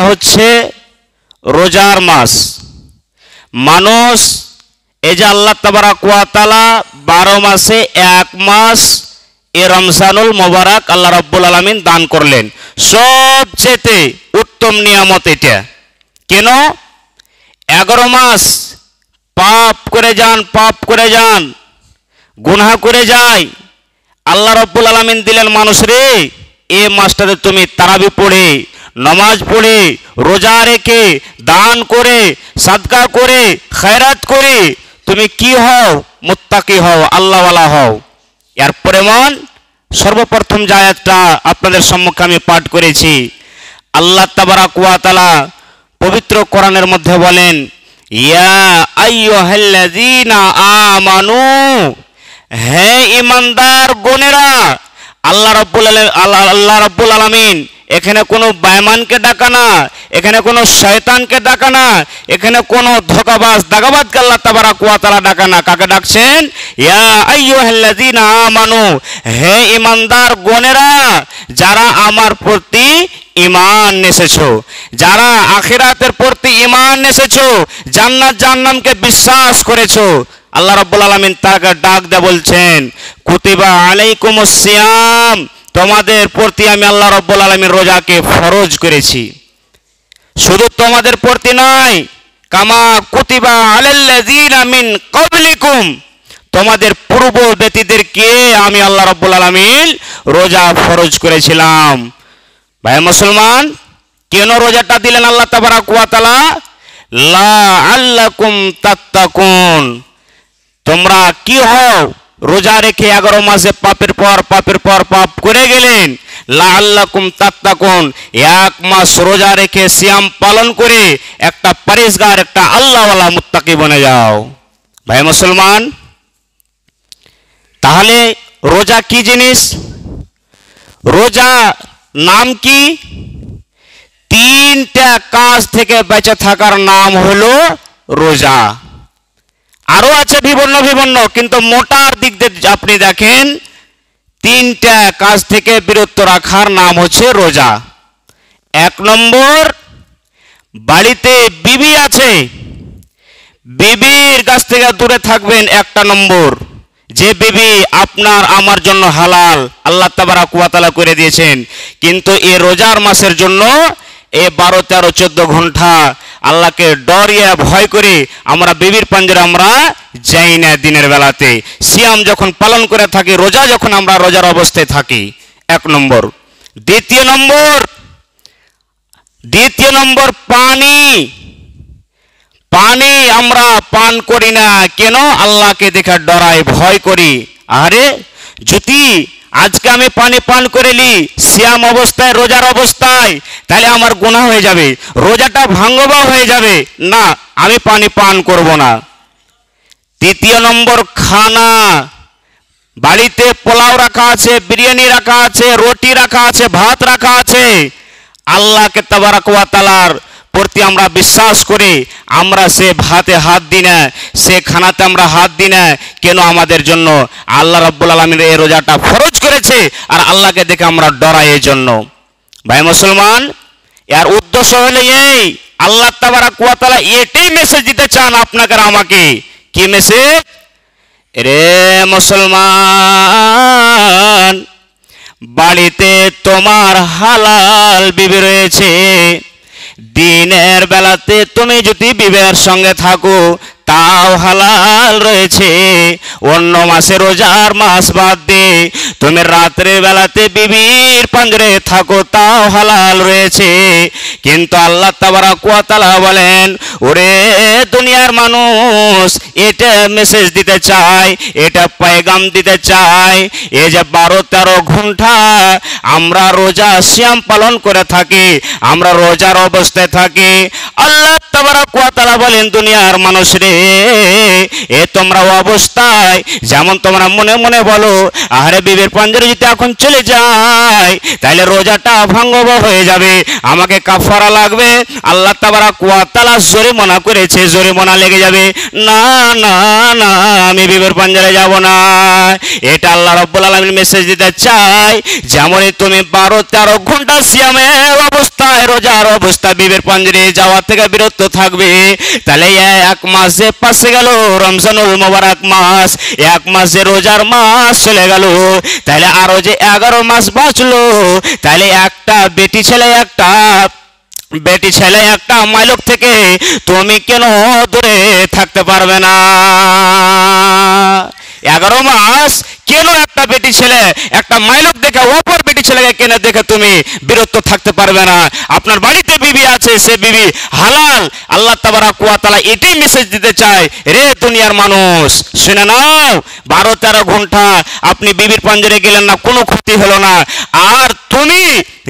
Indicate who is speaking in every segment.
Speaker 1: হচ্ছে রোজার মাস। মানুষ এই যে আল্লাহ তাবারাক ওয়া তাআলা 12 মাসে এক মাস এ রমজানুল মোবারক আল্লাহ রাব্বুল আলামিন দান করলেন। সবচেয়ে উত্তম নিয়ামত এটা। কেন? 11 মাস পাপ করে যান, গুনাহ করে যায়, আল্লাহ রাব্বুল আলামিন দিলেন মানুষ রে এই মাসটাতে তুমি তারাবি পড়ে, নামাজ পড়ে, রোজা রেখে, দান করে, সাদকা করে, খায়রাত করে তুমি কি হও? মুত্তাকি হও, আল্লাহওয়ালা হও। এরপরে সর্বপ্রথম যে আয়াতটা আপনাদের সম্মুখে আমি পাঠ করেছি, আল্লাহ তাবারাক ওয়া তাআলা পবিত্র কোরআনের মধ্যে বলেন, ইয়া আইয়ুহাল্লাযীনা আমানু, হে ঈমানদার গণেরা। আল্লাহ রাব্বুল আলামিন এখানে কোনো বেঈমানকে ডাকা না, এখানে কোনো শয়তানকে ডাকা না, এখানে কোনো ধোঁকাবাজ দাগাবাজকে আল্লাহ তাবারাক ওয়া তাআলা ডাকা না। কাকে ডাকছেন? ইয়া আইয়ুহাল্লাযীনা আমানু, হে ঈমানদার গণেরা, যারা আমার প্রতি ঈমান এনেছেছো, যারা আখিরাতের প্রতি ঈমান এনেছেছো, জান্নাত জাহান্নামকে বিশ্বাস করেছো। আল্লাহ রাব্বুল আলামিন তাকে ডাক দিয়ে বলছেন, কুতিবা আলাইকুমুস সিয়াম, তোমাদের প্রতি আমি আল্লাহ রাব্বুল আলামিন রোজাকে ফরজ করেছি। শুধু তোমাদের প্রতি নয়, কামা কুতিবা আলাল্লাযীনা মিন ক্বাবলিকুম, তোমাদের পূর্ববর্তীদেরকে আমি আল্লাহ রাব্বুল আলামিন রোজা ফরজ করেছিলাম। ভাই মুসলমান, কেন রোজাটা দিলেন আল্লাহ তাবারাক ওয়া তাআলা? লাআল্লাকুম তাত্তাকুন, তোমরা কি হও? রোজা রেখে 11 মাসে পাপের পর পাপ করে গেলেন। লাআল্লাকুম তাত্তাকুন, এক মাস রোজা রেখে সিয়াম পালন করে একটা পরেজগার, একটা আল্লাহওয়ালা মুত্তাকি বনে যাও। ভাই মুসলমান, তাহলে রোজা কি জিনিস? রোজা নাম কি? 3টা কাজ থেকে বেঁচে থাকার নাম হলো রোজা। আরো আছে বিভিন্ন, কিন্তু মোটার দিক দিয়ে আপনি দেখেন 3টা কাজ থেকে বিরত রাখার নাম হচ্ছে রোজা। 1 নম্বর, বাড়িতে বিবি আছে, বিবির কাছ থেকে দূরে থাকবেন। 1টা নম্বর, যে বিবি আপনার আমার জন্য হালাল, আল্লাহ তাবারাক ওয়া তাআলা করে দিয়েছেন, কিন্তু এই রোজার মাসের জন্য এই 12, 13, 14 ঘন্টা আল্লাহকে ডরিয়ে ভয় করে আমরা বিবির পাঞ্জরে আমরা যাই না দিনের বেলাতে। সিয়াম যখন পালন করে থাকি, রোজা যখন আমরা রোজার অবস্থায় থাকি, 1 নম্বর। দ্বিতীয় নম্বর, পানি আমরা পান করি না। কেন? আল্লাহকে দেখে ডরাই, ভয় করি। আরে যদি আজকে আমি পানি পান করে নি সিয়াম অবস্থায়, রোজার অবস্থায়, তাহলে আমার গুনাহ হয়ে যাবে, রোজাটা ভাঙ্গবা হয়ে যাবে, না, আমি পানি পান করব না। 3 নম্বর, খানা। বাড়িতে পোলাও রাখা আছে, বিরিয়ানি রাখা আছে, রুটি রাখা আছে, ভাত রাখা আছে, আল্লাহকে তাবারাক ওয়া তাআলার প্রতি আমরা বিশ্বাস করি, আমরা সে ভাতে হাত দিই না, সে খানাতে আমরা হাত দিই না। কেন? আমাদের জন্য আল্লাহ রাব্বুল আলামিন এই রোজাটা ফরজ করেছে, আর আল্লাহকে দেখে আমরা ডরাই এই জন্য। ভাই মুসলমান, এর উদ্দেশ্য হলো এই, আল্লাহ তাবারাক ওয়া তাআলা এটাই মেসেজ দিতে চান আপনাকে আর আমাকে। কি মেসেজ? রে মুসলমান, বাড়িতে তোমার হালাল বিবি রয়েছে, দিনের বেলাতে তুমি যদি বিবির সঙ্গে থাকো তাও হালাল রয়েছে। অন্য মাসে, রোজার মাস বাদ দিয়ে তুমি রাত্রে বেলাতে বিবির পাঞ্জরে থাকো তাও হালাল রয়েছে। কিন্তু আল্লাহ তাবারাক ওয়া তাআলা বলেন, ওরে দুনিয়ার মানুষ, এটা মেসেজ দিতে চাই, এটা পয়গাম দিতে চাই, এই যে 12, 13 ঘন্টা আমরা রোজা সিয়াম পালন করে থাকি, আমরা রোজার অবস্থায় থাকি, আল্লাহ তাবারক ওয়া তাআলা বলেন, দুনিয়ার মানুষ রে, এ তোমরা অবস্থায় যেমন তোমরা মনে মনে বলো, আরে বিবির পাঞ্জারে যদি এখন চলে যায় তাহলে রোজাটা ভঙ্গ হয়ে যাবে, আমাকে কাফারা লাগবে, আল্লাহ তাবারক ওয়া তাআলা জরিমানা করেছে, জরিমানা লেগে যাবে, না না না, আমি বিবির পাঞ্জারে যাব না। এটা আল্লাহ রাব্বুল আলামিন মেসেজ দিতে চায়, যেমনই তুমি 12-13 ঘন্টা সিয়ামের অবস্থায়, রোজার অবস্থায় বিবির পাঞ্জারে যাওয়া থেকে বিরত থাকবে, তাহলে এক মাস যে পাশে গেল, রমজানুল মোবারক মাস, এক মাস যে রোজার মাস চলে গেল, তাহলে আরো যে 11 মাস বাঁচলো, তাহলে একটা বেটি ছেলে একটা মাইলক থেকে তুমি কেন দূরে থাকতে পারবে না? 11 মাস কেন একটা বেটি ছেলে একটা মাইলক দেখে, অপর বেটি ছেলেকে কেন দেখে তুমি বিরত থাকতে পারবে না? আপনার বাড়িতে বিবি আছে, সে বিবি হালাল। আল্লাহ তাবারক ওয়া তাআলা এটাই মেসেজ দিতে চায়, রে দুনিয়ার মানুষ শুনে নাও, 12-13 ঘন্টা আপনি বিবির পাঞ্জরে গেলেন না, কোনো ক্ষতি হলো না। আর তুমি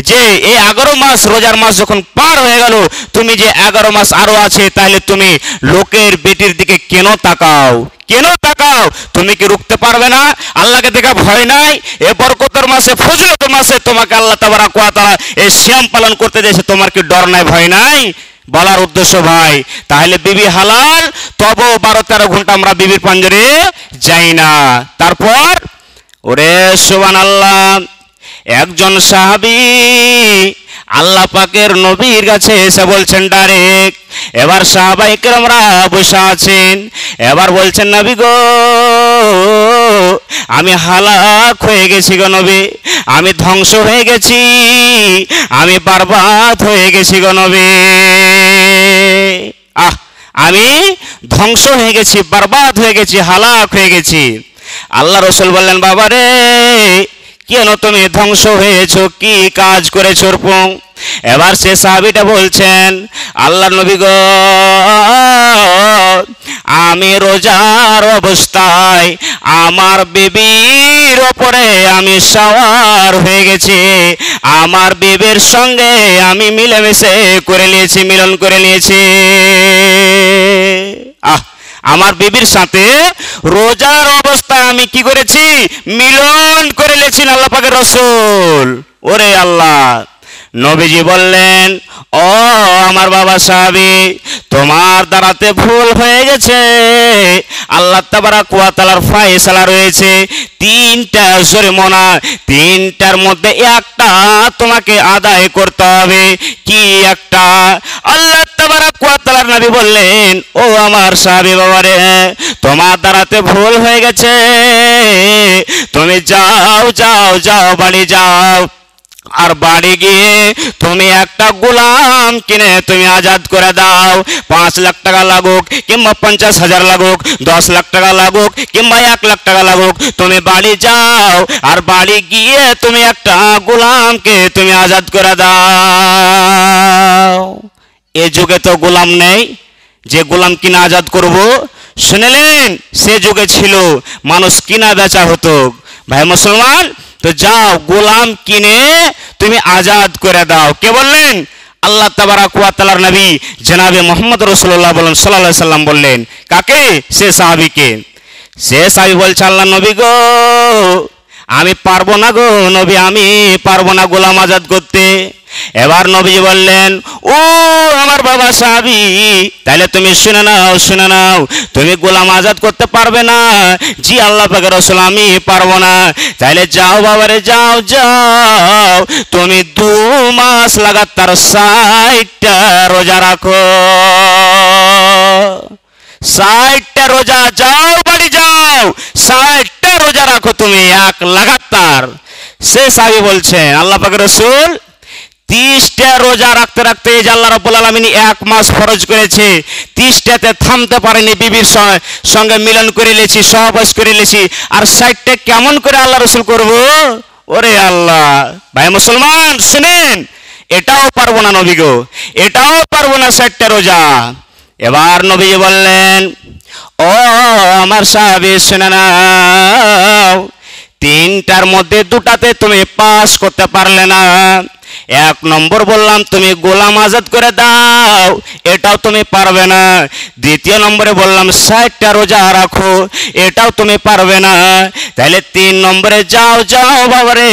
Speaker 1: যে এই 11 মাস রোজার মাস যখন পার হয়ে গেল, তুমি যে 11 মাস আরো আছে, তাহলে তুমি লোকের বেটির দিকে কেন তাকাও? কেন তাকাও? তুমি কি রুখতে পারবে না? আল্লাহকে দেখা ভয় নাই? এ বরকতের মাসে, ফজিলতের মাসে তোমাকে আল্লাহ তাবারক ওয়া তাআলা এই সিয়াম পালন করতে দিয়েছে, তোমার কি ডর নাই, ভয় নাই? বলার উদ্দেশ্য ভাই, তাহলে বিবি হালাল, তবু 12-13 ঘন্টা আমরা বিবির পাঞ্জরে যাই না। তারপর ওরে সুবহানাল্লাহ, একজন সাহাবী আল্লাহ পাকের নবীর কাছে এসে বলছেন ডাইরেক্ট, এবার সাহাবায়ে কেরামরা বসে আছেন, এবার বলছেন, নবী গো, আমি হালাক হয়ে গেছি গো নবী, আমি ধ্বংস হয়ে গেছি, আমি বরবাদ হয়ে গেছি গো নবী, আমি ধ্বংস হয়ে গেছি, বরবাদ হয়ে গেছি, হালাক হয়ে গেছি। আল্লাহ রাসূল বললেন, বাবা রে, কেন তুমি ধ্বংস হয়েছো, কি কাজ করেছো এরকম? এবার সে সাহাবীটা বলছেন, আল্লাহর নবী গো, আমি রোজার অবস্থায় আমার বিবির ওপরে আমি সওয়ার হয়ে গেছি, আমার বিবির সঙ্গে আমি মিলেমিশে করে নিয়েছি, মিলন করে নিয়েছি। আমার বিবির সাথে রোজার অবস্থায় আমি কি করেছি? মিলন করে নিয়েছেন আল্লাহ পাকের রাসূল। ওরে আল্লাহ! নবীজি বললেন, ও আমার বাবা সাহাবী, তোমার দ্বারাতে ভুল হয়ে গেছে, আল্লাহ তাবারক ওয়া তাআলার ফয়সালা রয়েছে, 3টা জরিমানা, 3টার মধ্যে একটা তোমাকে আদায় করতে হবে। কি একটা? আল্লাহ তাবারক ওয়া তাআলার নবী বললেন, ও আমার সাহাবী বাবারে, তোমার দ্বারাতে ভুল হয়ে গেছে, তুমি যাও যাও যাও, বাড়ি যাও, আর বাড়ি গিয়ে তুমি একটা গোলাম কিনে তুমি আজাদ করে দাও। 5 লাখ টাকা লাগুক কিংবা 50,000 লাগুক, 10 লাখ টাকা লাগুক কিংবা 1 লাখ টাকা লাগুক, তুমি বাড়ি যাও, আর বাড়ি গিয়ে তুমি একটা গোলামকে তুমি আজাদ করে দাও। এ যুগে তো গোলাম নেই যে গোলাম কিনা আজাদ করব। শুনলেন, সে যুগে ছিল মানুষ কিনা বেচা হতো। ভাই মুসলমান, তো যাও, গোলাম কিনে তুমি আজাদ করে দাও। কে বললেন? আল্লাহ তাবারক ওয়া তাআলার নবী জনাবে মুহাম্মদ রাসূলুল্লাহ সাল্লাল্লাহু আলাইহি সাল্লাম বললেন। কাকে? সে সাহাবীকে। সে সাহাবী বলছে, আল্লাহ নবী গো, আমি পারবো না গো নবী, আমি পারবো না গোলাম আজাদ করতে। এবার নবী বললেন, ও আমার বাবা সাহাবী, তাহলে তুমি শুনে নাও, শুনে নাও, তুমি গোলাম আজাদ করতে পারবে না? জি আল্লাহ পাকের রাসূল, আমি পারবো না। তাহলে যাও বাবারে, যাও যাও, তুমি 2 মাস লাগাতার 60টা রোজা রাখো, 60টা রোজা, যাও বাড়ি যাও, 60টা রোজা রাখো তুমি এক লাগাতার। সে সাহাবী বলছেন, আল্লাহ পাকের রাসূল 30টা রোজা রাখতে রাখতে যে আল্লাহ রাব্বুল আলামিন 1 মাস ফরজ করেছে, 30টাতে থামতে পারেনি, বিবির সঙ্গে মিলন করে নিয়েছি, সহবাস করে নিয়েছি, আর 60টা কেমন করে আল্লাহ রাসূল করব? ওরে আল্লাহ! ভাই মুসলমান শুনেন, এটাও পারবো না নবী গো, এটাও পারবো না 60টা রোজা। এবার নবী বললেন, ও আমার সাহাবী, শুনে নাও, 3টার মধ্যে 2টাতে তুমি পাস করতে পারলে না, এক নম্বর বললাম তুমি গোলাম আজাদ করে দাও, এটাও তুমি পারবে না। দ্বিতীয় নম্বরে বললাম 60টা রোজা রাখো, এটাও তুমি পারবে না। তাহলে 3 নম্বরে যাও যাও বাবারে,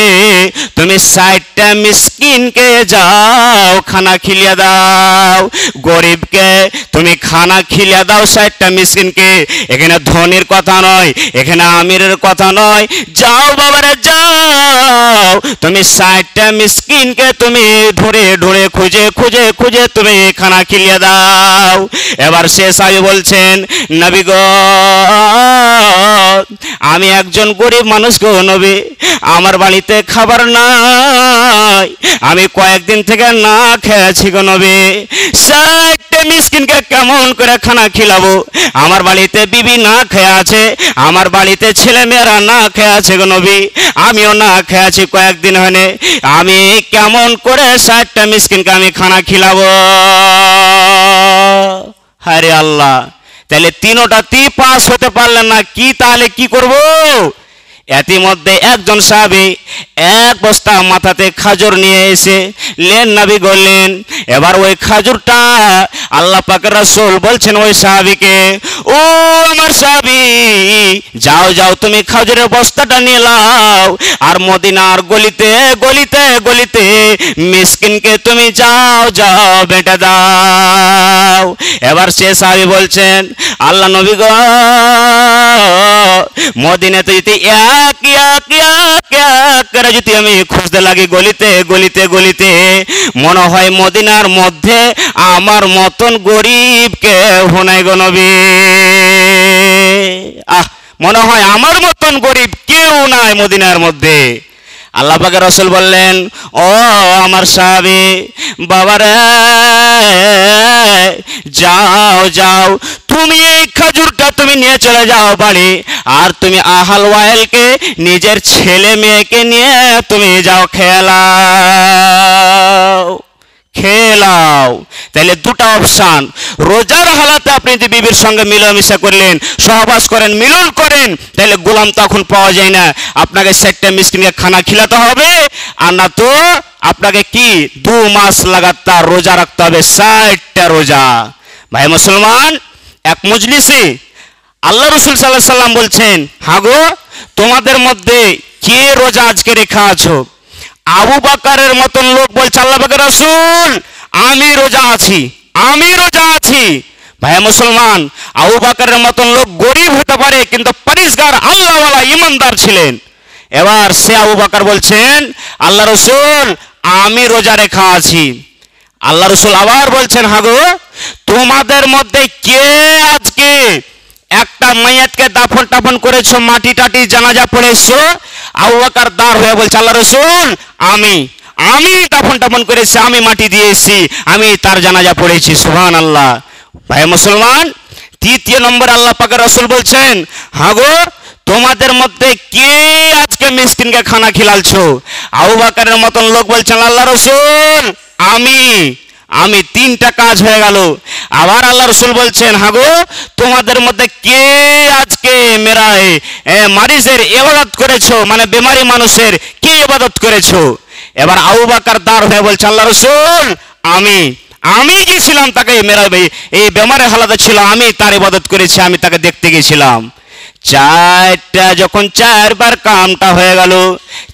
Speaker 1: তুমি 60টা মিসকিনকে যাও খানা খিলিয়ে দাও, গরিবকে তুমি খানা খিলিয়ে দাও 60টা মিসকিনকে। এখানে ধনির কথা নয়, এখানে আমিরের কথা নয়, যাও বাবারে যাও, তুমি 60টা মিসকিনকে তুমি ধরে ধরে খুঁজে খুঁজে খুঁজে তুমি খানা খিলিয়ে দাও। এবার সে সাহাবী বলছেন, নবী গো, আমি একজন গরিব মানুষ গো নবী, আমার বাড়িতে খাবার নাই, আমি কয়েকদিন থেকে না খেয়েছি গো নবী, 60টা মিসকিনকে কেমন করে খানা খিলাবো? আমার বাড়িতে বিবি না খেয়ে আছে, আমার বাড়িতে ছেলে মেয়েরা না খেয়ে আছে গো নবী, আমিও না খেয়ে আছি কয়েকদিন হয়নি, আমি কেমন করে 60টা মিসকিনকে আমি খানা খিলাবো? হায় রে আল্লাহ, তাহলে তিনোটাতেই পাস হতে পারলেন না, কি তাহলে কি করব? ইতিমধ্যে একজন সাহাবী এক বস্তা মাথাতে খাজুর নিয়ে এসে লেন নবী বললেন। এবার ওই খাজুরটা আল্লাহ পাকের রাসূল বলছেন ওই সাহাবীকে, ও আমার সাহাবী, যাও যাও তুমি খাজুরের বস্তাটা নিয়ে নাও, আর মদিনার গলিতে গলিতে গলিতে মিসকিনকে তুমি যাও যাও বেটা দাও। এবার সে সাহাবী বলছেন, আল্লাহ নবী গো, মদিনাতে যদি এক এক এক এক করে যদি আমি খুঁজতে লাগি গলিতে গলিতে গলিতে, মনে হয় মদিনার মধ্যে আমার মতন গরিব কেউ নাই গো নবী, মনে হয় আমার মতন গরিব কেউ নাই মদিনার মধ্যে। আল্লাহ পাকের রাসূল বললেন, ও আমার সাহাবী বাবারে, যাও যাও তুমি এই খাজুরটা তুমি নিয়ে চলে যাও বাড়ি, আর তুমি আহাল ওয়াইলকে নিজের ছেলে মেয়েকে নিয়ে তুমি যাও খেলাও খেলাও। তাহলে দুটো অপশন, রোজার হালাতে আপনি যদি বিবির সঙ্গে মিলামিশা করলেন, সহবাস করেন, মিলন করেন, তাহলে গোলাম তখন পাওয়া যায় না, আপনাকে 60টা মিসকিনকে খানা খিলাতে হবে, আর না তো আপনাকে কি 2 মাস লাগাতার রোজা রাখতে হবে, 60টা রোজা। ভাই মুসলমান, এক মজলিসে আল্লাহ রাসূল সাল্লাল্লাহু আলাইহি সাল্লাম বলছেন, হাগো তোমাদের মধ্যে কে রোজা আজকে রেখা আছো? আবু বকরের মতন লোক বলছে, আল্লাহ পাকের রাসূল আমি রোজা আছি, আমি রোজা আছি। ভাই মুসলমান, আবু বকরের মতন লোক গরিব হতে পারে, কিন্তু পরিষ্কার আল্লাহওয়ালা ইমানদার ছিলেন। এবার সে আবু বকর বলছেন, আল্লাহ রাসূল আমি রোজা রেখা আছি। আল্লাহ রাসূল আবার বলছেন, হাগো তোমাদের মধ্যে কে আজকে একটা মাইয়াতকে দাফন টাফন করেছো, মাটি টাটি জানাজা পড়েছো? আবু বকর দাঁড় হয়ে বলছে, আল্লাহ রাসূল আমি আমি দাফন টাফন করেছি, আমি মাটি দিয়েছি, আমি তার জানাজা পড়েছি। সুবহানাল্লাহ। ভাই মুসলমান, তৃতীয় নম্বর আল্লাহ পাকের রাসূল বলছেন, হাগো তোমাদের মধ্যে কে আজকে মিসকিনকে খানা খিলালছো? আবু বকরের মতন লোক বলছেন, আল্লাহ রাসূল আমি আমি 3টা কাজ হয়ে গেল। আবার আল্লাহ রাসূল বলছেন, হাগো তোমাদের মধ্যে কে আজকে মেরায় মারিজের ইবাদত করেছো, মানে বেমারি মানুষের কে ইবাদত করেছো? এবার আবু বকর দাঁড় হয়ে বলছে, আল্লাহ রাসূল আমি আমি গিয়েছিলাম তাকে, মেরা এই বেমারের হালাতে ছিল, আমি তার ইবাদত করেছি, আমি তাকে দেখতে গিয়েছিলাম। 4টা যখন 4বার কামটা হয়ে গেল,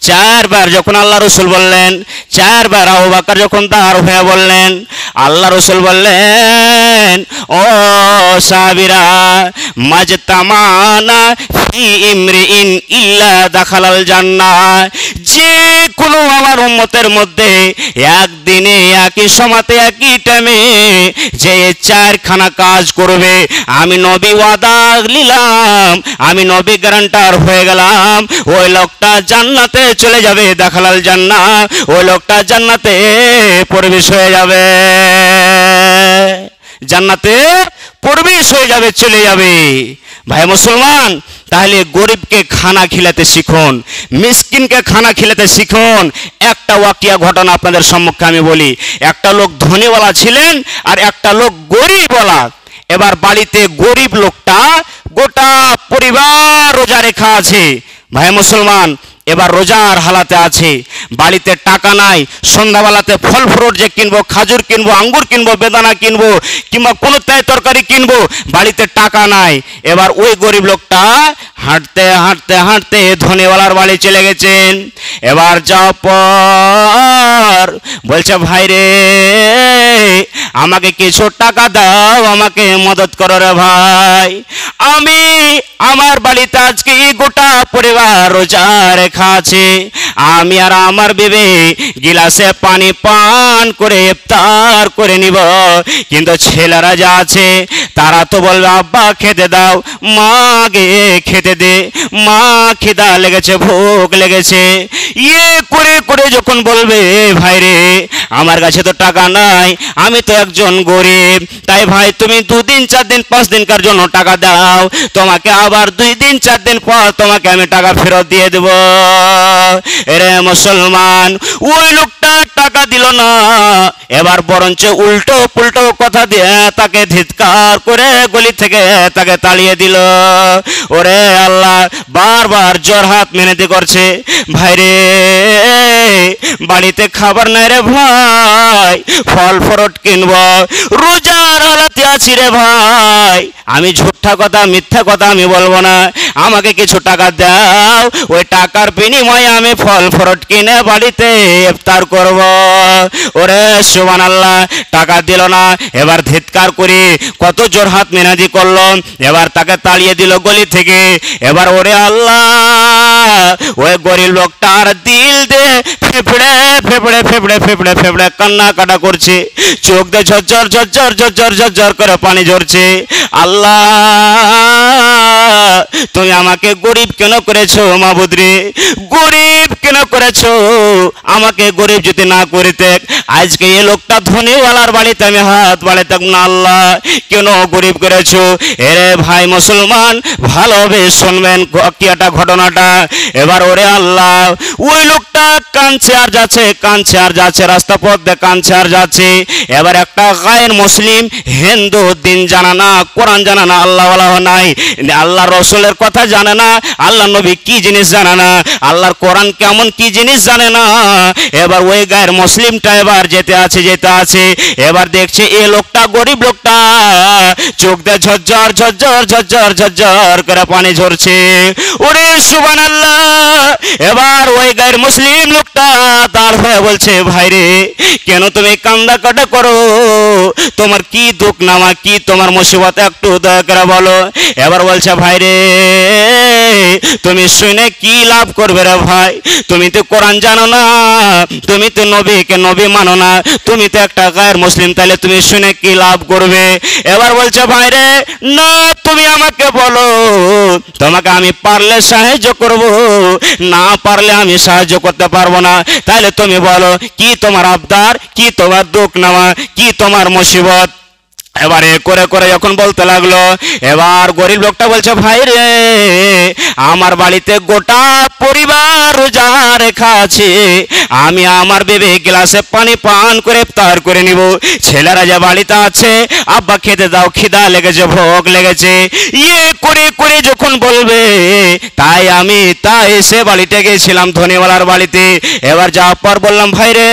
Speaker 1: 4বার যখন আল্লাহ রাসূল বললেন, 4বার আবু বকর যখন দাঁড় হয়ে বললেন, আল্লাহ রাসূল বললেন, ও সাহাবীরা, মাজতামানা ফি ইমরিইন ইল্লা দাখালাল জান্নাহ, যে কোনো আমার উম্মতের মধ্যে একদিনে একই সময়তে একই টাইমে যে 4খানা কাজ করবে, আমি নবী ওয়াদা নিলাম, আমি নবী গ্যারান্টার হয়ে গেলাম, ওই লোকটা জান্নাতে চলে যাবে, দাখালাল জান্নাহ, ওই লোকটা জান্নাতে প্রবেশ হয়ে যাবে, জান্নাতে প্রবেশ হয়ে যাবে, চলে যাবে। ভাই মুসলমান, তাহলে গরিবকে খানা খিলাতে শিখুন, মিসকিনকে খানা খিলাতে শিখুন। একটা ওয়াকিয়া ঘটনা আপনাদের সম্মুখে আমি বলি। একটা লোক ধনীওয়ালা ছিলেন আর একটা লোক গরিবওয়ালা। এবার বাড়িতে গরিব লোকটা গোটা পরিবার রোজা রেখা আছে। ভাই মুসলমান, এবার রোজার হালাতে আছে, বাড়িতে টাকা নাই, সন্ধ্যাবেলাতে ফল ফ্রুট যে কিনবো, খাজুর কিনবো, আঙ্গুর কিনবো, বেদানা কিনবো, কিংবা কোনো তাই তরকারি কিনবো, বাড়িতে টাকা নাই। এবার ওই গরিব লোকটা হাঁটতে হাঁটতে হাঁটতে ধনীওয়ালার বাড়ি চলে গেছেন। এবার যাওয়ার পর বলছে, ভাই রে আমাকে কিছু টাকা দাও, আমাকে মদত করো রে ভাই। আমি আমার বাড়িতে আজকে গোটা পরিবার রোজা রেখা আছে, আমি আর আমার বিবি গিলাসে পানি পান করে ইফতার করে নিব, কিন্তু ছেলেরা যা আছে তারা তো বলবে আব্বা খেতে দাও, মা গে খেতে দে, মা খিদা লেগেছে, ভোগ লেগেছে। ইয়ে করে করে যখন বলবে, ভাই রে আমার কাছে তো টাকা নাই, আমি তো একজন গরিব, তাই ভাই তুমি 2 দিন 4 দিন 5 দিনকার জন্য টাকা দাও, তোমাকে আবার 2 দিন 4 দিন পর তোমাকে আমি টাকা ফেরত দিয়ে দেব। এরে মুসলমান, ওই লোকটা টাকা দিল না, এবার বরঞ্চ উল্টো পুল্টো কথা দিয়ে তাকে ধিৎকার করে গলি থেকে তাকে তাড়িয়ে দিল। ওরে আল্লাহ, বারবার জোরহাত মিনতি করছে, ভাই রে বাড়িতে খাবার নাই রে ভাই, ফল ফ্রুট কিনবো, রোজার হালাতে আছি রে ভাই, আমি ঝুঠা কথা মিথ্যা কথা আমি বলবো না, আমাকে কিছু টাকা দাও, ওই টাকার বিনিময়ে আমি ফল ফ্রুট কিনে বাড়িতে ইফতার করব। ওরে সুবহানাল্লাহ, টাকা দিল না, এবার ধিৎকার করে কত জোর হাত মিনাজি করলো, এবার তাকে তাড়িয়ে দিল গলি থেকে। এবার ওরে আল্লাহ, ওই গরিব লোকটার দিল দে ফেফড়ে ফেফড়ে ফেফড়ে ফেফড়ে ফেফড়ে কান্না কাটা করছে, চোখ দিয়ে ঝরঝর ঝরঝর ঝরঝর ঝরঝর করে পানি ঝরছে। আল্লাহ তুমি আমাকে গরিব কেন করেছো মাবুদ রে, গরিব কেন করেছো, আমাকে গরিব যদি না করিতে আজকে এই লোকটা ধনীওয়ালার বাড়িতে আমি হাত বাড়াইতাম না। আল্লাহ কেন গরিব করেছো? এরে ভাই মুসলমান, ভালোভাবে শুনবেন কি একটা ঘটনাটা। এবার ওরে আল্লাহ, ওই লোকটা কাঁদছে আর যাচ্ছে, কাঁদছে আর যাচ্ছে, রাস্তা পথ দিয়ে কাঁদছে আর যাচ্ছে। এবার একটা গায়ের মুসলিম, হিন্দু, দিন জানা না, কোরআন জানা না, আল্লাহওয়ালা নাই, আল্লাহ রসুলের কথা জানে না, আল্লাহ নবী কি জিনিস জানে না, আল্লাহর কোরআন কেমন কি জিনিস জানে না। এবার ওই গায়ের মুসলিমটা এবার যেতে আছে, এবার দেখছে এ লোকটা গরিব লোকটা চোখ দিয়ে ঝরঝর ঝরঝর ঝরঝর ঝরঝর করে পানি ঝরছে। ওরে সুবহানাল্লাহ, এবার ওই গায়ের মুসলিম লোকটা দাঁড় হয়ে বলছে, ভাই রে কেন তুমি কান্দা কাটা করো, তোমার কি দুঃখ নামা, কি তোমার মুসিবত, একটু দয়া করে বলো। এবার বলছে, ভাই রে তুমি শুনে কি লাভ করবে রে ভাই, তুমি তো কোরআন জানো না, তুমি তো নবীকে নবী মানো না, তুমি তো একটা গায়ের মুসলিম, তাহলে তুমি শুনে কি লাভ করবে? এবার বলছে, ভাই রে না তুমি আমাকে বলো, তোমাকে আমি পারলে সাহায্য করব, না পারলে আমি সাহায্য করতে পারবো না, তাহলে তুমি বলো কি তোমার আবদার, কি তোমার দুঃখ নামা, কি তোমার মুসিবত। এবারে করে করে যখন বলতে লাগলো, এবার গরিব লোকটা বলছে, ভাই রে আমার বাড়িতে গোটা পরিবার রোজা রেখা আছে, আমি আমার বেবে গ্লাসে পানি পান করে ইফতার করে নিব, ছেলেরা যে বাড়িতে আছে আব্বা খেতে দাও, খিদা লেগেছে, ভোগ লেগেছে। ইয়ে করে করে যখন বলবে, তাই সে বাড়িতে গেছিলাম ধনীওয়ালার বাড়িতে। এবার যাওয়ার পর বললাম, ভাই রে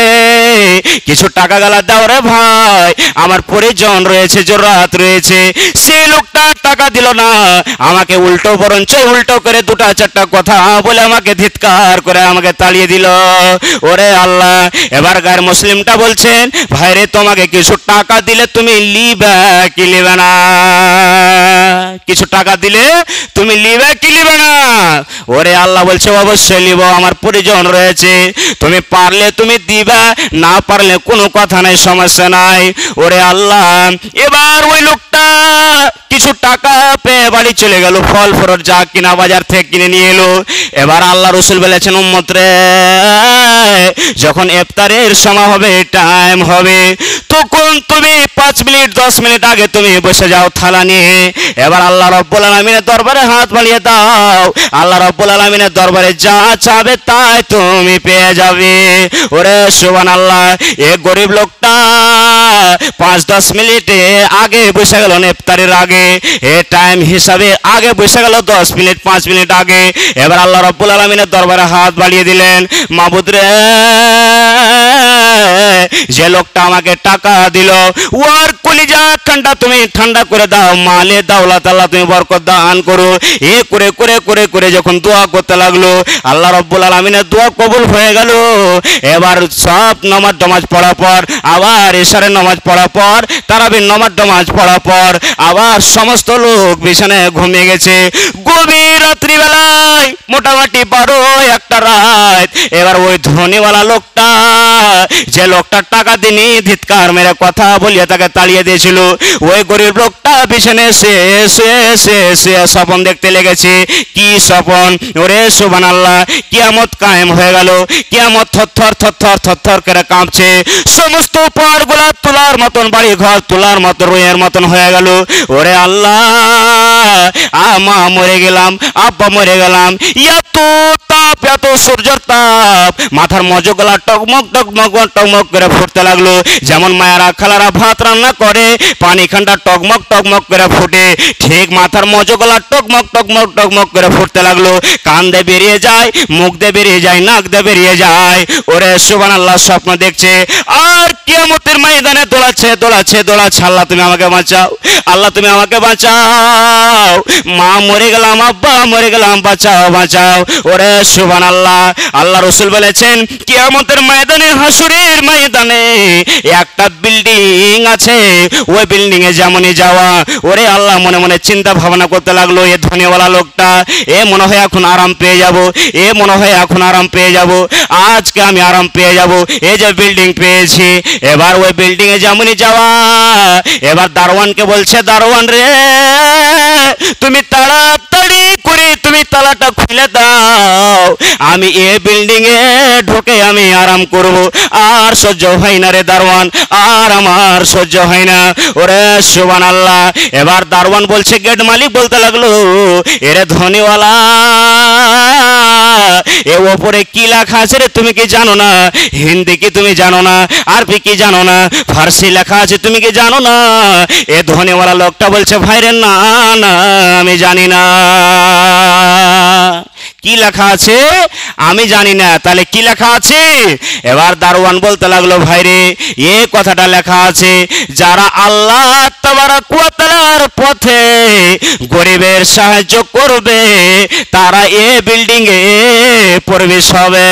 Speaker 1: কিছু টাকা গালা দাও রে ভাই, আমার পরিজন রয়েছে, জোরাত রয়েছে। সেই লোকটা টাকা দিল না, আমাকে উল্টো বরঞ্চ উল্টো করে 2-4টা কথা বলে আমাকে ধিৎকার করে আমাকে তাড়িয়ে দিল। ওরে আল্লাহ, এবার গায়ের মুসলিমটা বলছেন, ভাই রে তোমাকে কিছু টাকা দিলে তুমি লিবে কি লিবে না, কিছু টাকা দিলে তুমি লিবে কি লিবে না? ওরে আল্লাহ বলছে, অবশ্যই লিব, আমার পরিজন রয়েছে, তুমি পারলে তুমি দিবা, না পারলে কোনো কথা নাই, সমস্যা নাই। ওরে আল্লাহ, এবার ওই লোকটা কিছু টাকা পেয়ে বাড়ি চলে গেল, ফল ফ্রুট যা কিনা বাজার থেকে কিনে নিয়ে এলো। এবার আল্লাহ রসুল বলেছেন, উম্মত রে যখন ইফতারের সময় হবে, টাইম হবে, তখন তুমি 5 মিনিট 10 মিনিট আগে তুমি বসে যাও থালা নিয়ে। এবার আল্লাহ রাব্বুল আলামিনের দরবারে হাত বাড়িয়ে দাও, আল্লাহ রাব্বুল আলামিনের দরবারে যা চাবে তাই তুমি পেয়ে যাবে। ওরে সুবহানাল্লাহ, এই গরিব লোকটা 5-10 মিনিট আগে বসে গেল ইফতারের আগে। আগে, এ টাইম হিসাবে আগে বসে গেল 10 মিনিট 5 মিনিট আগে। এবার আল্লাহ রাব্বুল আলামিনের দরবারে হাত বাড়িয়ে দিলেন, মাবুদ রে, যে লোকটা আমাকে টাকা দিল ওর কলিজা ঠান্ডা তুমি ঠান্ডা করে দাও, মালে দাওলাত আল্লাহ তুমি বরকত দান করো। এ করে করে করে করে যখন দোয়া করতে লাগলো, আল্লাহ রাব্বুল আলামিনের দোয়া কবুল হয়ে গেল। এবার সব নামাজ পড়ার পর, আবার এশারের নামাজ পড়ার পর, তারাবির নামাজ পড়ার পর আবার সমস্ত লোক বিছানায় ঘুমিয়ে গেছে। গভীর রাত্রিবেলায় মোটামুটি 12-1টা রাত, এবার ওই ধনীওয়ালা লোকটা, যে লোকটা টাকা দিনি ধিৎকার মেরে কথা বলিয়ে তাকে তাড়িয়ে দিয়েছিল, ওই গরিব লোকটা বিছানায় শুয়ে স্বপন দেখতে লেগেছে। কি স্বপন? ওরে সুবহানাল্লাহ, কিয়ামত কায়েম হয়ে গেল। কিয়ামত থরথর করে কাঁপছে। সমস্ত পাহাড়গুলা তোলার মতন, বাড়ি ঘর তোলার মতন, রুইয়ের মতন হয়ে গেল। ওরে আল্লাহ, মা মরে গেলাম, আব্বা মরে গেলাম, এত তাপ, এত সূর্যের তাপ, মাথার মজগুলা টকমক টকমক টকমক করে ফুটতে লাগলো। যেমন মায়েরা খালারা ভাত রান্না করে, পানি খান্ডা টকমক টকমক করে ফুটে, ঠিক মাথার মজগুলা টকমক টকমক টকমক করে ফুটতে লাগলো। কান দিয়ে বেরিয়ে যায়, মুখ দিয়ে বেরিয়ে যায়, নাক দিয়ে বেরিয়ে যায়। ওরে সুবহানাল্লাহ, স্বপ্ন দেখছে আর কিয়ামতের ময়দানে দৌড়াচ্ছে। আল্লাহ তুমি আমাকে বাঁচাও, আল্লাহ তুমি আমাকে বাঁচাও, মা মরে গেলাম, আব্বা মরে গেলাম, বাঁচাও। ওরে সুবহানাল্লাহ, আল্লাহ রাসূল বলেছেন কিয়ামতের ময়দানে, হাসুরের ময়দানে একটা বিল্ডিং আছে, ওই বিল্ডিং এ যেমনই যাওয়া। ওরে আল্লাহ মনে মনে চিন্তা ভাবনা করতে লাগলো, এ ধনীওয়ালা লোকটা, এ মনে হয় এখন আরাম পেয়ে যাব, আজকে আমি আরাম পেয়ে যাব, এই যে বিল্ডিং পেয়েছি। এবার ওই বিল্ডিং এ যেমনই যাওয়া, এবার দারোয়ানকে বলছে, দারোয়ান রে, তুমি তাড়াতাড়ি করে তুমি তালাটা খুলে দাও, আমি এই বিল্ডিং এ ঢুকে আমি আরাম করব। আর সহ্য হয় না রে দারোয়ান, আর আমার সহ্য হয় না। ওরে সুবহানাল্লাহ, এবার দারোয়ান বলছে, গেট মালিক বলতে লাগলো, এরে ধনীওয়ালা, এ ওপরে কি লেখা আছে রে তুমি কি জানো না? হিন্দি কি তুমি জানো না? আরবি কি জানো না? ফার্সি লেখা আছে তুমি কি জানো না? এ ধনীওয়ালা লোকটা বলছে, ভাই রে, না আমি জানি না। কি লেখা আছে আমি জানি না, তাহলে কি লেখা আছে? এবার দারোয়ান বলতে লাগলো, ভাই রে, এ কথাটা লেখা আছে, যারা আল্লাহ তাবারাক ওয়া তাআলার পথে গরিবের সাহায্য করবে তারা এ বিল্ডিং এ প্রবেশ হবে।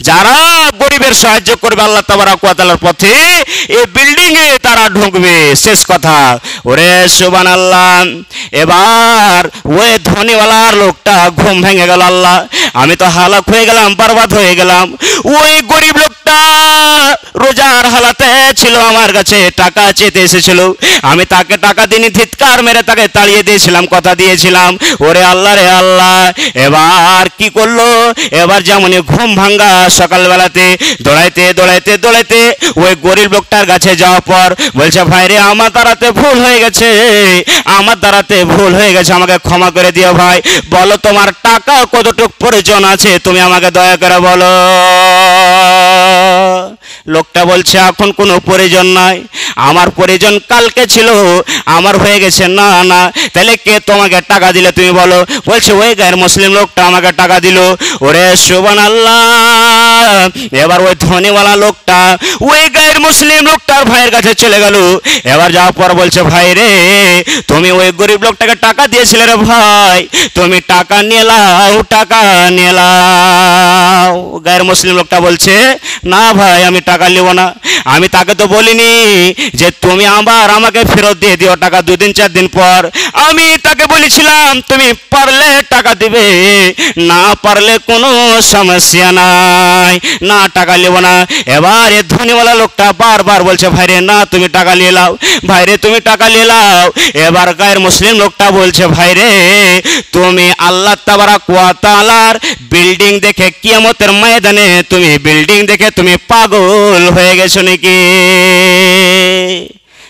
Speaker 1: যারা গরিবের সাহায্য করবে আল্লাহ তাবারাক ওয়া তাআলার পথে, এই বিল্ডিং এ তারা ঢুকবে, শেষ কথা। ওরে সুবহানাল্লাহ, এবার ওই ধনীওয়ালার লোকটা ঘুম ভেঙে গেল। আল্লাহ, আমি তো হালাক হয়ে গেলাম, বরবাদ হয়ে গেলাম। ওই গরিব লোকটা রোজার হালাতে ছিল, আমার কাছে টাকা চেতে এসেছিল, আমি তাকে টাকা দিনি, ধিৎকার মেরে তাকে তাড়িয়ে দিয়েছিলাম, কথা দিয়েছিলাম। ওরে আল্লাহ রে আল্লাহ, এবার কি করলো? এবার যেমনই ঘুম ভাঙ্গা সকালবেলাতে দৌড়াইতে ওই গরিব লোকটার কাছে যাওয়ার পর বলছে, ভাই রে, আমার দ্বারাতে ভুল হয়ে গেছে, আমাকে ক্ষমা করে দিও ভাই। বলো তোমার টাকা কতটুকু প্রয়োজন আছে, তুমি আমাকে দয়া করে বলো। লোকটা বলছে, এখন কোনো প্রয়োজন নাই, আমার প্রয়োজন কালকে ছিল, আমার হয়ে গেছে। না, তাহলে কে তোমাকে টাকা দিলে তুমি বলো? বলছে, ওই গায়ের মুসলিম লোকটা আমাকে টাকা দিল। ওরে সুবহানাল্লাহ, এবার ওই ধনীওয়ালা লোকটা ওই গায়ের মুসলিম লোকটার ভাইয়ের কাছে চলে গেল। এবার যাওয়ার পর বলছে, ভাই রে, তুমি ওই গরিব লোকটাকে টাকা দিয়েছিলে রে ভাই, তুমি টাকা নিয়ে লাও। গায়ের মুসলিম লোকটা বলছে, না ভাই, আমি টাকা নেব না, আমি তাকে তো বলিনি যে তুমি আবার আমাকে ফেরত দিয়ে দিও টাকা 2 দিন 4 দিন পর। আমি তাকে বলেছিলাম তুমি পারলে টাকা দিবে, না পারলে কোনো সমস্যা নাই, না টাকা নেব না। এবার এ ধনীওয়ালা লোকটা বারবার বলছে, ভাই রে, না তুমি টাকা নিয়ে লাও, ভাই রে, তুমি টাকা নিয়ে লাও। এবার গায়ের মুসলিম লোকটা বলছে, ভাই রে, তুমি আল্লাহ তাবারাক ওয়া তাআলার বিল্ডিং দেখে কিয়ামতের ময়দানে তুমি বিল্ডিং দেখে তুমি পাগল হয়ে গেছো নাকি?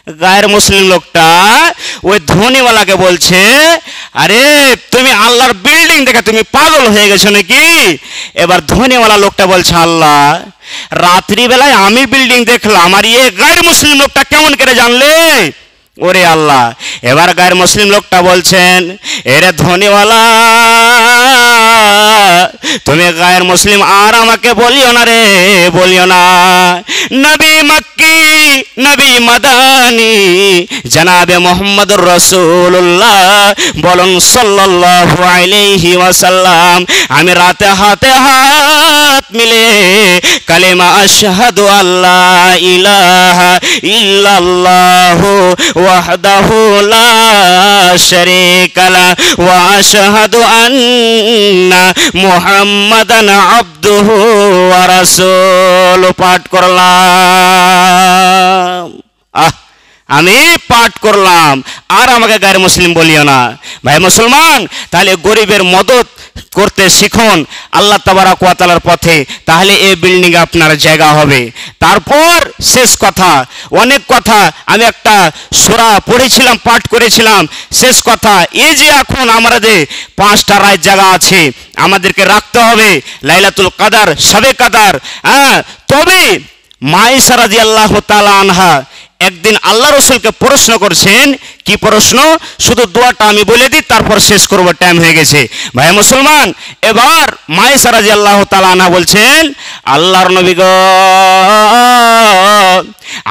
Speaker 1: গায়ের মুসলিম লোকটা ওই ধনীওয়ালাকে বলছে, আরে তুমি আল্লাহর বিল্ডিং দেখে তুমি পাগল হয়ে গেছো নাকি? এবার ধনীওয়ালা লোকটা বলছে, আল্লাহ রাত্রিবেলায় আমি বিল্ডিং দেখলাম, আর এই গায়ের মুসলিম লোকটা কেমন করে জানলে? ওরে আল্লাহ। এবার গায়ের মুসলিম লোকটা বলছেন, এরে ধনীওয়ালা, তুমি গায়ের মুসলিম আর আমাকে বলিও না রে, বলিও না। নবী মক্কি, নবী মাদানী, জনাবে মুহাম্মদুর রাসূলুল্লাহ বলুন সাল্লাল্লাহু আলাইহি ওয়াসাল্লাম, আমি রাতে হাতে হাত মিলে কালেমা আশহাদু আল্লা ইলাহা ইল্লাল্লাহু ওয়াহদাহু লা শারীকা লা ওয়া আশহাদু আন্না মুহাম্মাদান আবদুহু ওয়া রাসূলু পাঠ করলাম। আমি পাঠ করলাম আর আমাকে গায়ের মুসলিম বলিও না। ভাই মুসলমান, তাহলে গরিবের মদত করতে শিখুন আল্লাহ তাবারাক ওয়া তাআলার পথে, তাহলে এই বিল্ডিংয়ে আপনার জায়গা হবে। তারপর শেষ কথা, অনেক কথা আমি একটা সূরা পড়েছিলাম, পাঠ করেছিলাম, শেষ কথা এই যে এখন আমাদের 5টা রাত জায়গা আছে, আমাদেরকে রাখতে হবে লাইলাতুল কদর, শবে কদর। তবে মা আয়েশা রাদিয়াল্লাহু তাআলা আনহা একদিন আল্লাহ রসুলকে প্রশ্ন করছেন, কি প্রশ্ন? শুধু দোয়াটা আমি বলে দিই, তারপর শেষ করব, টাইম হয়ে গেছে। ভাই মুসলমান, এবার মা আয়েশা রাদিয়াল্লাহু তাআলা আনহা বলছেন, আল্লাহর নবী গো,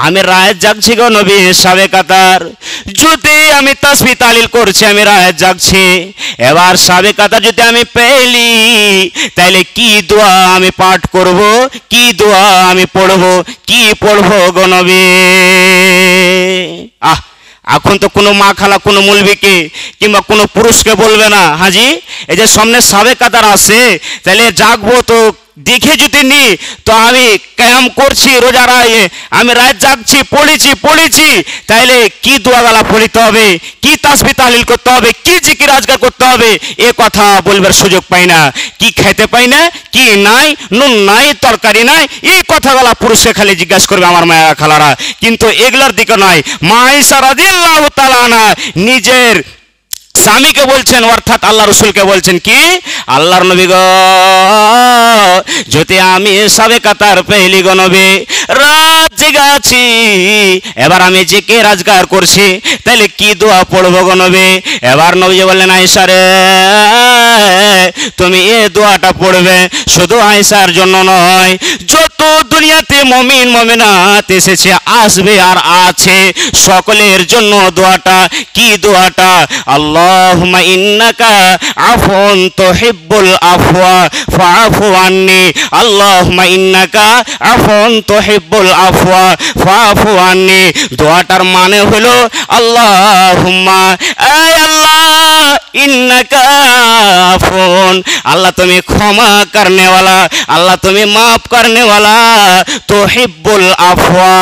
Speaker 1: আমি রাত জাগছি গো নবী, শবে কদর যদি আমি তাসবিহ তাহলিল করছি, আমি রাত জাগছি। এবার শবে কদর যদি আমি পেলি, তাইলে কি দোয়া আমি পাঠ করব, কি দোয়া আমি পড়ব, কি পড়বো গো নবী? এখন তো কোনো মা খালা, কোনো মুলবিকে কিংবা কোনো পুরুষকে বলবে না, হাজি এই যে সামনে শবে কদর আছে, তাহলে জাগবো তো দেখে যদি নি, তো আমি কিয়াম করছি, রোজা আমি রাত জাগছি, পড়েছি, তাইলে কি দোয়াগালা পড়িতে হবে, কি তাসবিহ তাহলিল করতে হবে, কি জিকির আজকার করতে হবে, এ কথা বলবার সুযোগ পাই না। কি খাইতে পাই না, কি নাই, নুন নাই, তরকারি নাই, এই কথাগুলা পুরুষকে খালি জিজ্ঞাসা করবে আমার মায়েরা খালারা, কিন্তু এগুলার দিকে নয়। মা আয়েশা রাদিয়াল্লাহু তাআলা আনহা নিজের স্বামীকে বলছেন, অর্থাৎ আল্লাহ রসুলকে বলছেন, কি আল্লাহর নবী গো, যদি আমি শবে কদর পেলি গো নবী, রাত জেগেছি, এবার আমি জিকির আজকার করছি, তাহলে কি দোয়া পড়বো গো নবী? এবার নবীজি বললেন, আয়েশা রে, তুমি এই দোয়াটা পড়বে, শুধু আয়েশার জন্য নয়, যত দুনিয়াতে মুমিন মুমিনাত এসেছে, আসবে আর আছে, সকলের জন্য দোয়াটা। কি দোয়াটা? আল্লাহুম্মা ইন্নাকা আফুন তুহিব্বুল আফওয়া ফাআফু আন্নি, আল্লাহুম্মা ইন্নাকা আফুন তুহিব্বুল আফওয়া ফাআফু আন্নি। দোয়াটার মানে হলো, আল্লাহুম্মা, আয় আল্লাহ, ইন্নাকা আফুন, আল্লাহ তুমি ক্ষমা করনে वाला, আল্লাহ তুমি মাফ করনে वाला, তুহিব্বুল আফওয়া,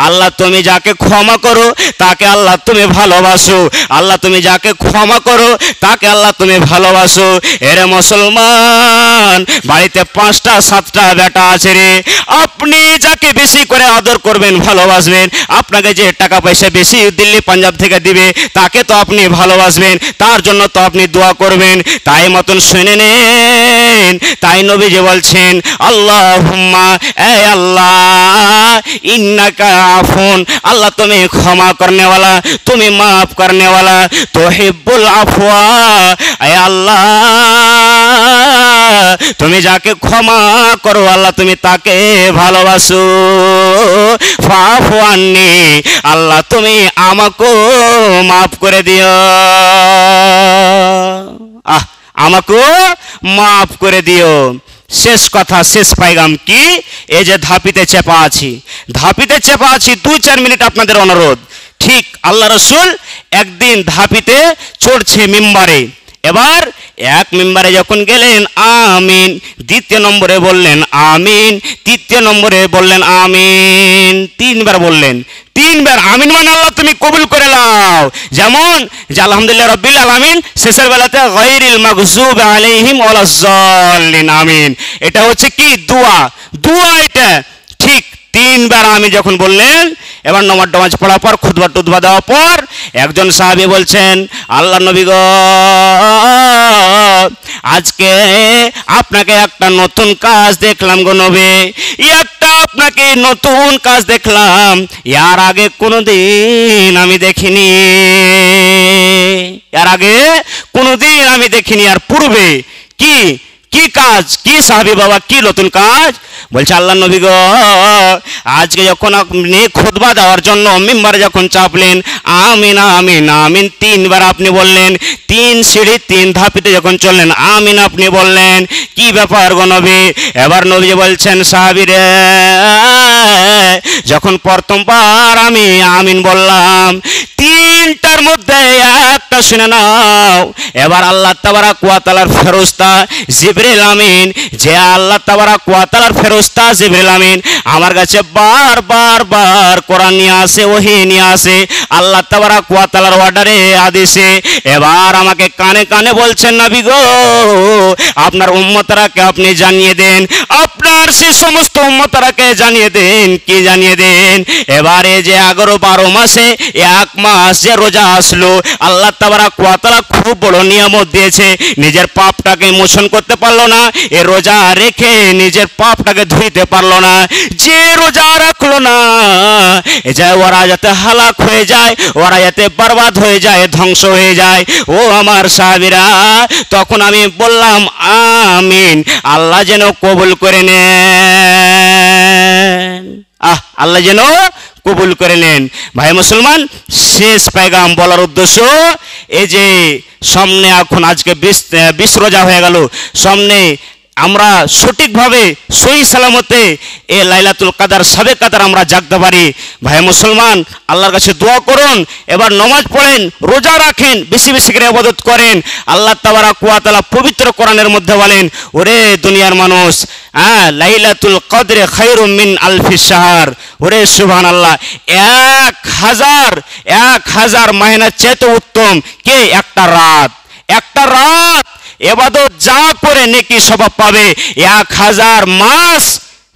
Speaker 1: আল্লাহ তুমি যাকে ক্ষমা করো তাকে আল্লাহ তুমি ভালোবাসো, আল্লাহ তুমি যাকে ক্ষমা করো তাকে আল্লাহ তুমি ভালোবাসো। এরে মুসলমান, বাড়িতে 5টা 7টা বেটা আছে রে, আপনি যাকে বেশি করে আদর করবেন, ভালোবাসবেন, আপনাকে যে টাকা পয়সা বেশি দিল্লি পাঞ্জাব থেকে দিবে, তাকে তো আপনি ভালোবাসবেন, তার জন্য তো আপনি দোয়া করবেন। তাই মতন শুনে নেন, তাই নবীজি বলছেন, আল্লাহুম্মা, এ আল্লাহ, ইন্নাকা আফুন, আল্লাহ তুমি ক্ষমা করনে वाला, তুমি মাফ করনে वाला, তুহিব্বুল আফওয়া, এ আল্লাহ, তুমি যাকে ক্ষমা করো আল্লাহ তুমি তাকে ভালোবাসো। ফাআফু আন্নি, আল্লাহ তুমি আমাকে মাফ করে দিও, আমাকে মাফ করে দিও। শেষ কথা, শেষ পাইগাম কি? এই যে ধাপিতে চেপা আছি, 2-4 মিনিট আপনাদের অনুরোধ। ঠিক আল্লাহ রসুল একদিন ধাপিতে চড়ছে মিম্বারে, এবার এক মিম্বারে যখন গেলেন আমিন, দ্বিতীয় নম্বরে বললেন আমিন, তৃতীয় নম্বরে বললেন আমিন, 3বার বললেন। 3বার আমিন মানে আল্লাহ তুমি কবুল করে নাও, যেমন যে আলহামদুলিল্লাহ রাব্বিল আলামিন, শেষের বেলাতে গায়রিল মাগযুবি আলাইহিম ওয়ালাজ জাল্লিন, আমিন। এটা হচ্ছে কি? দোয়া, এটা ঠিক 3বার আমিন যখন বললেন, এবার নামাজ পড়ার পর খুতবা টুতবা দেওয়ার পর একজন সাহাবী বলছেন, আল্লাহ নবী গো, আজকে আপনাকে একটা নতুন কাজ দেখলাম গো নবী, একটা আপনাকে নতুন কাজ দেখলাম, এর আগে কোনোদিন আমি দেখিনি, এর আগে কোনোদিন আমি দেখিনি। আর পূর্বে কি কি কাজ, কি সাহাবী বাবা, কি নতুন কাজ? বলছে, আল্লাহ নবী গো, আজকে যখন আপনি খুতবা দেওয়ার জন্য মিম্বারে যখন চাপলেন, আমিন আমিন আমিন তিনবার আপনি বললেন, 3 সিঁড়ি 3 ধাপিতে যখন চললেন আমিন আপনি বললেন, কি ব্যাপার গো নবী? এবার নবী বলছেন, সাহাবীরে, যখন প্রথমবার আমি আমিন বললাম, 3টার মধ্যে একটা শুনে নাও। এবার আল্লাহ তাবারাক ওয়া তাআলার ফেরেশতা জিবরিল আমিন, যে আল্লাহ তাবারাক ওয়া তাআলার ফেরেশতা জিবরিল আমিন আমার কাছে বার কোরআন নিয়ে আসে, ওহী নিয়ে আসে, আল্লাহ তাবারাক ওয়া তাআলার অর্ডারে, আদেশে। এবার আমাকে কানে কানে বলছেন, নবী গো, আপনার উম্মতরাকে আপনি জানিয়ে দেন, আপনার সেই সমস্ত উম্মতরাকে জানিয়ে দেন। কি জানিয়ে দেন? এবারে যে 11-12 মাসে 1 মাস যে রোজা আসলো, আল্লাহ তাবারাক ওয়া তাআলা খুব বড় নিয়ামত দিয়েছে। নিজের পাপটাকে মোচন করতে পারলো না, এ রোজা রেখে নিজের পাপটাকে ধুইতে পারলো না। যে রোজা রাখলো না, এ যায় ওরা যাতে হালাক হয়ে যায়, ওরা যাতে বরবাদ হয়ে যায়, ধ্বংস হয়ে যায়। ও আমার সাহাবীরা, তখন আমি বললাম আমিন, আল্লাহ যেন কবুল করে নেন, আল্লাহ যেন কবুল করে নেন। ভাই মুসলমান, শেষ পেগাম বলার উদ্দেশ্য, এই যে সামনে এখন আজকে 20 রোজা হয়ে গেল, সামনে আমরা সঠিকভাবে সহি সালামতে এ লাইলাতুল কাদার, সাবে কাদার আমরা জাগতে পারি। ভাই মুসলমান, আল্লাহর কাছে দোয়া করুন, এবার নামাজ পড়েন, রোজা রাখেন, বেশি বেশি করে ইবাদত করেন। আল্লাহ তাবারাক ওয়া তাআলা পবিত্র কোরআনের মধ্যে বলেন, ওরে দুনিয়ার মানুষ, লাইলাতুল কদরে খায়রুম মিন আলফি শাহর, ওরে সুবহানাল্লাহ, 1000 মাহিনার চেয়ে উত্তম কে? একটা রাত। একটা রাত ইবাদত যা করে নেকি স্বভাব পাবে, 1000 মাস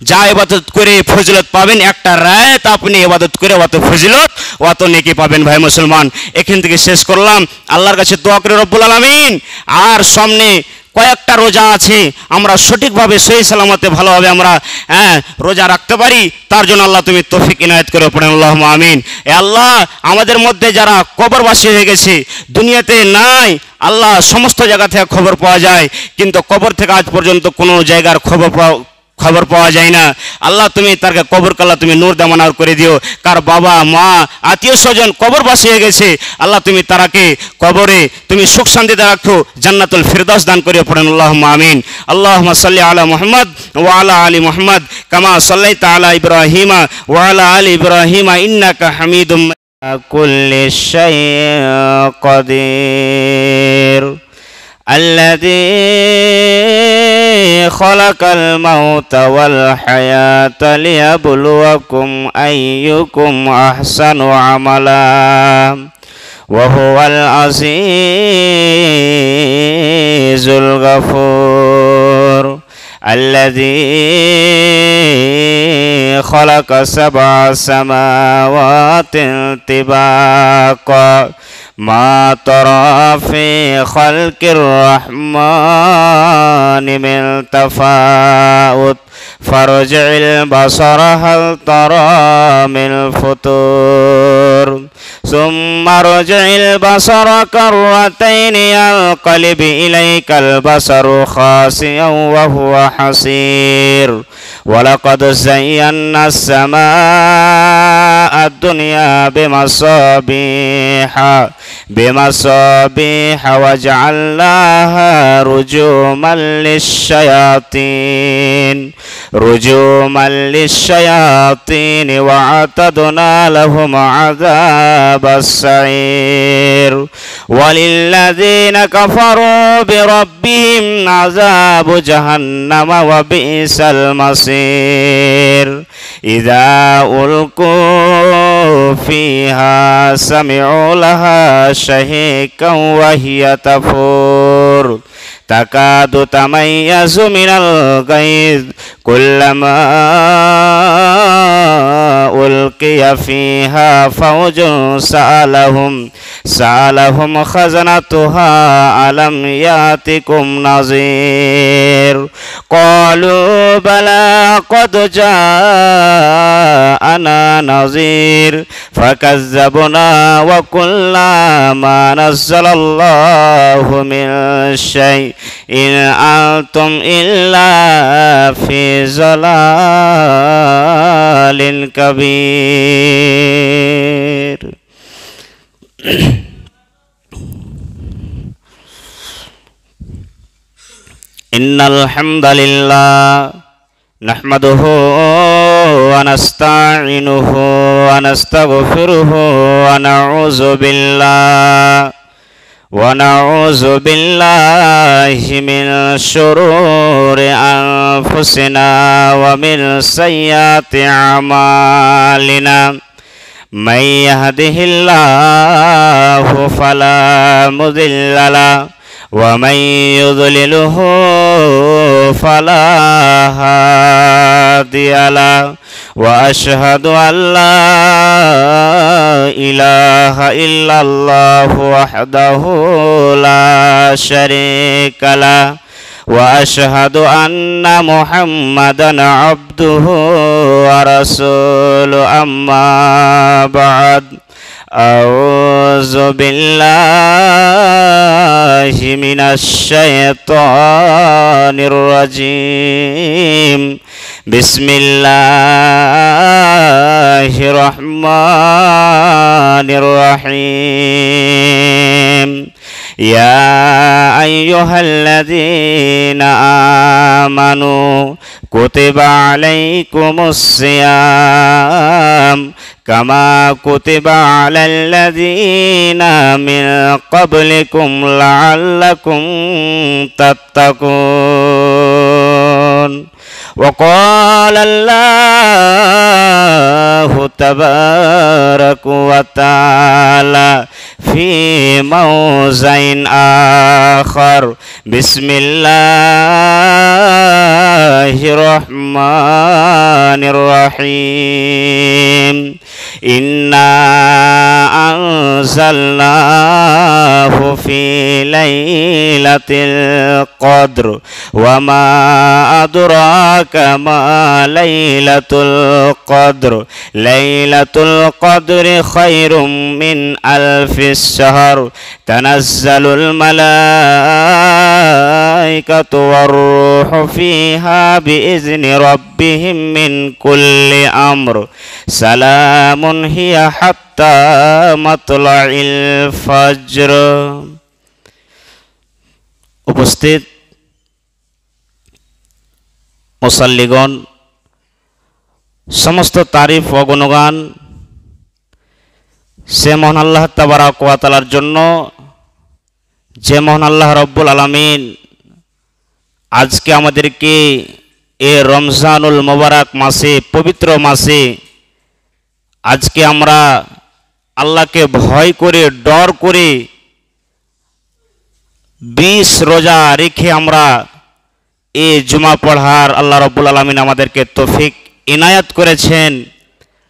Speaker 1: যা ইবাদত করে ফজিলত পাবেন, একটা রাত আপনি ইবাদত করে অত ফজিলত, অত নেকি পাবেন। ভাই মুসলমান, এখান থেকে শেষ করলাম। আল্লাহর কাছে দোয়া করে রব্বুল আলামিন, আর সামনে কয়েকটা রোজা আছে, আমরা সঠিকভাবে সহি সালামতে ভালোভাবে আমরা রোজা রাখতে পারি, তার জন্য আল্লাহ তুমি তৌফিক ইনায়েত করে পড়েন, আল্লাহুম্মা আমিন। এ আল্লাহ, আমাদের মধ্যে যারা কবরবাসী হয়ে গেছে, দুনিয়াতে নাই, আল্লাহ সমস্ত জায়গা থেকে খবর পাওয়া যায়, কিন্তু কবর থেকে আজ পর্যন্ত কোনো জায়গার খবর পাওয়া যায় না। আল্লাহ তুমি তার কবর কাল্লা তুমি নূর দামানার করে দিও। কার বাবা মা আত্মীয় স্বজন কবরবাসী হয়ে গেছে, আল্লাহ তুমি তারাকে কবরে তুমি সুখ শান্তিতে রাখো, জান্নাতুল ফিরদাউস দান করিও, পড়েন আল্লাহুম্মা আমিন। আল্লাহুম্মা সাল্লি আলা মুহাম্মদ ওয়া আলা আলি মুহাম্মদ কামা সাল্লাইতা আলা ইব্রাহিমা ওয়া আলা আলি ইব্রাহিমা ইন্নাকা হামিদুম কুল্লি শাইইন কাদির। الذي خلق الموت والحياة ليبلوكم أيكم أحسن عملا وهو العزيز الغفور. الذي خلق 7 سماوات طباقا ما ترى في خلق الرحمن من تفاوت فارجع البصر هل ترى من فطور ثم ارجع البصر كرتين ينقلب إليك البصر خاسئا وهو حسير. ولقد زينا السماء الدنيا بمصابيح وجعلناها رجوما للشياطين وأعتدنا لهم عذاب السعير. وللذين كفروا بربهم عذاب جهنم وبئس المصير. إذا ألقوا فيها سمعوا لها شهيقا وهي تفور تكاد تميز من الغيظ كلما ألقي فيها فوج سألهم خزنتها ألم يأتكم نذير قالوا بلى قد جاءنا نذير فكذبنا وقلنا ما نزل الله من شيء إن أنتم إلا في ضلال كبير. إن الحمد لله نحمده ونستعينه ونستغفره ونعوذ بالله من شرور أنفسنا ومن سيئات أعمالنا من يهده الله فلا مضل له ومن يضلله فلا هادي له وأشهد أن لا إله إلا الله وحده لا شريك له وأشهد أن محمدا عبده ورسوله أما بعد أعوذ بالله من الشيطان الرجيم بسم الله الرحمن الرحيم يا أيها الذين آمنوا كتب عليكم الصيام كما كتب على الذين من قبلكم لعلكم تتقون وقال الله تبارك وتعالى في موضع آخر بسم الله الرحمن الرحيم إنا أنزلناه في ليلة القدر وما أدراك ما ليلة القدر ليلة القدر خير من ألف الشهر تنزل الملائكة والروح فيها بإذن ربهم من كل أمر سلام هي حتى مطلع الفجر। উপস্থিত মুসাল্লিগণ, সমস্ত তারিফ ও গুণগান সে মহান আল্লাহ তাবারক ওয়া তাআলার জন্য, যে মহান আল্লাহ রব্বুল আলামিন আজকে আমাদেরকে এই রমজানুল মুবারক মাসে, পবিত্র মাসে আজকে আমরা আল্লাহকে ভয় করে, ডর করে 20 রোজা রেখে আমরা এই জুমা পড়ার আল্লাহ রব্বুল আলামিন আমাদেরকে তৌফিক ইনায়াত করেছেন,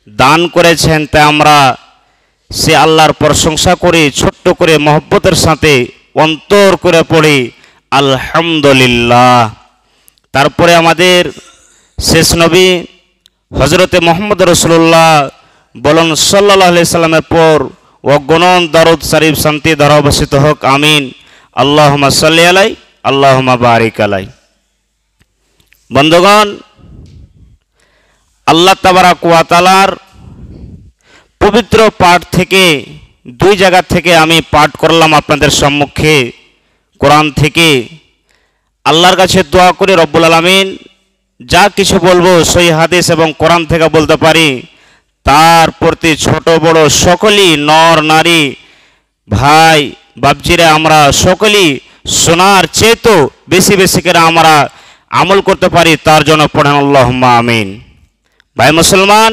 Speaker 1: দান করেছেন। তাই আমরা সে আল্লাহর প্রশংসা করি, ছোট্ট করে মহব্বতের সাথে অন্তর করে পড়ি আলহামদুলিল্লাহ। তারপরে আমাদের শেষ নবী হযরতে মুহাম্মদ রাসূলুল্লাহ বলুন সাল্লাল্লাহু আলাইহি সাল্লামের পর অগণন দরুদ শরীফ শান্তি ধারা বর্ষিত হোক, আমিন। আল্লাহুম্মা সাল্লি আলাই, আল্লাহুম্মা বারিক আলাই। বন্ধুগণ, আল্লাহ তাবারক ওয়া তাআলার পবিত্র পাঠ থেকে, দুই জায়গা থেকে আমি পাঠ করলাম আপনাদের সম্মুখে। কোরআন থেকে আল্লাহর কাছে দোয়া করে রব্বুল আলামিন যা কিছু বলবো সই হাদিস এবং কোরআন থেকে বলতে পারি, তার প্রতি ছোট বড় সকলেই, নর নারী, ভাই বাপজিরা, আমরা সকলেই শোনার চেয়েও বেশি বেশি করে আমরা আমল করতে পারি, তার জন্য পড়েন আল্লাহুম্মা আমিন। ভাই মুসলমান,